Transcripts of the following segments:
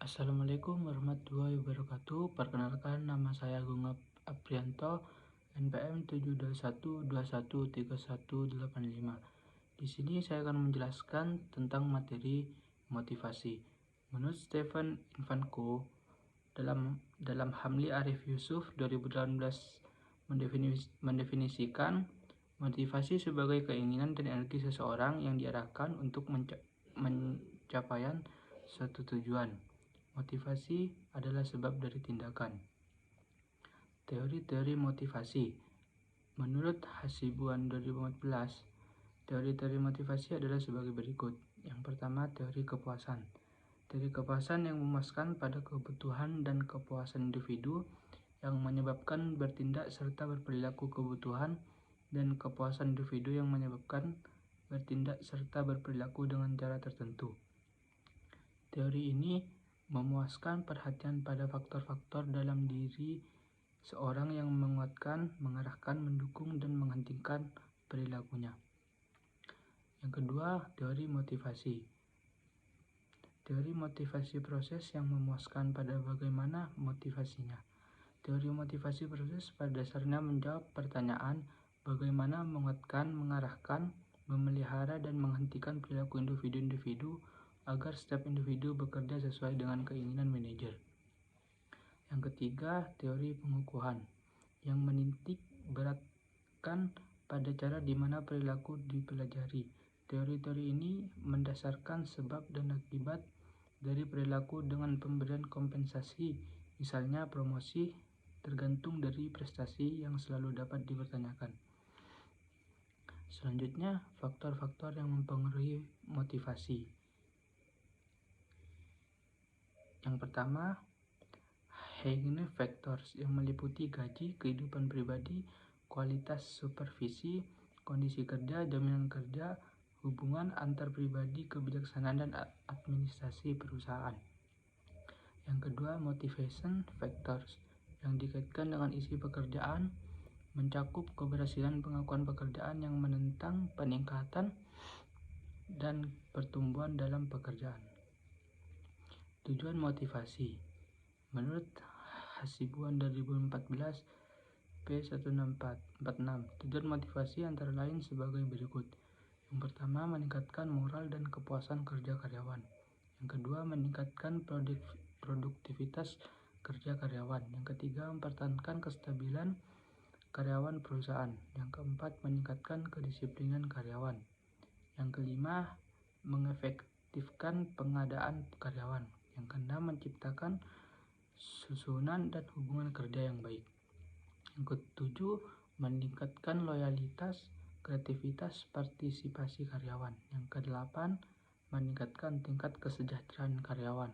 Assalamualaikum warahmatullahi wabarakatuh. Perkenalkan, nama saya Agung Aprianto, NPM 721213185. Di sini saya akan menjelaskan tentang materi motivasi. Menurut Stephen Ivanko, dalam Hamli Arif Yusuf 2018 mendefinisikan motivasi sebagai keinginan dan energi seseorang yang diarahkan untuk mencapaian suatu tujuan. Motivasi adalah sebab dari tindakan. Teori-teori motivasi. Menurut Hasibuan 2014, teori-teori motivasi adalah sebagai berikut. Yang pertama, teori kepuasan. Teori kepuasan yang memuaskan pada kebutuhan dan kepuasan individu yang menyebabkan bertindak serta berperilaku kebutuhan, dan kepuasan individu yang menyebabkan bertindak serta berperilaku dengan cara tertentu. Teori ini memuaskan perhatian pada faktor-faktor dalam diri seorang yang menguatkan, mengarahkan, mendukung, dan menghentikan perilakunya. Yang kedua, teori motivasi. Teori motivasi proses yang memuaskan pada bagaimana motivasinya. Teori motivasi proses pada dasarnya menjawab pertanyaan bagaimana menguatkan, mengarahkan, memelihara, dan menghentikan perilaku individu-individu agar setiap individu bekerja sesuai dengan keinginan manajer. Yang ketiga, teori pengukuhan yang menitik beratkan pada cara di mana perilaku dipelajari. Teori-teori ini mendasarkan sebab dan akibat dari perilaku dengan pemberian kompensasi, misalnya promosi, tergantung dari prestasi yang selalu dapat dipertanyakan. Selanjutnya, faktor-faktor yang mempengaruhi motivasi. Yang pertama, Heightened Factors yang meliputi gaji, kehidupan pribadi, kualitas supervisi, kondisi kerja, jaminan kerja, hubungan antar pribadi, kebijaksanaan, dan administrasi perusahaan. Yang kedua, Motivation Factors yang dikaitkan dengan isi pekerjaan, mencakup keberhasilan pengakuan pekerjaan yang menentang peningkatan dan pertumbuhan dalam pekerjaan. Tujuan motivasi. Menurut Hasibuan 2014 P1446, tujuan motivasi antara lain sebagai berikut. Yang pertama, meningkatkan moral dan kepuasan kerja karyawan. Yang kedua, meningkatkan produktivitas kerja karyawan. Yang ketiga, mempertahankan kestabilan karyawan perusahaan. Yang keempat, meningkatkan kedisiplinan karyawan. Yang kelima, mengefektifkan pengadaan karyawan. Yang keenam, menciptakan susunan dan hubungan kerja yang baik. Yang ketujuh, meningkatkan loyalitas, kreativitas, partisipasi karyawan. Yang kedelapan, meningkatkan tingkat kesejahteraan karyawan.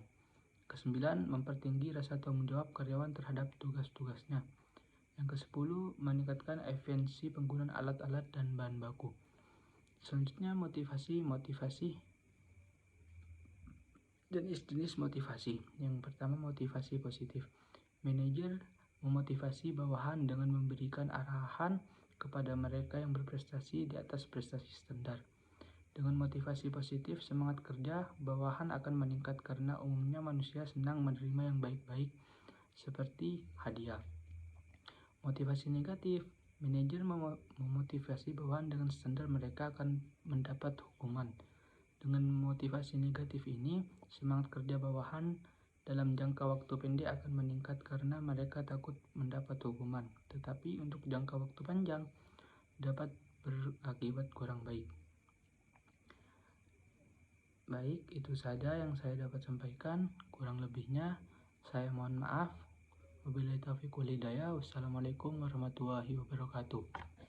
Kesembilan, mempertinggi rasa tanggung jawab karyawan terhadap tugas-tugasnya. Yang kesepuluh, meningkatkan efisiensi penggunaan alat-alat dan bahan baku. Selanjutnya, motivasi dan jenis motivasi. Yang pertama, motivasi positif. Manajer memotivasi bawahan dengan memberikan arahan kepada mereka yang berprestasi di atas prestasi standar. Dengan motivasi positif, semangat kerja bawahan akan meningkat karena umumnya manusia senang menerima yang baik-baik seperti hadiah. Motivasi negatif. Manajer memotivasi bawahan dengan standar mereka akan mendapat hukuman. Dengan motivasi negatif ini, semangat kerja bawahan dalam jangka waktu pendek akan meningkat karena mereka takut mendapat hukuman, tetapi untuk jangka waktu panjang dapat berakibat kurang baik. Baik, itu saja yang saya dapat sampaikan. Kurang lebihnya saya mohon maaf. Wabillahi taufiq wal hidayah. Wassalamualaikum warahmatullahi wabarakatuh.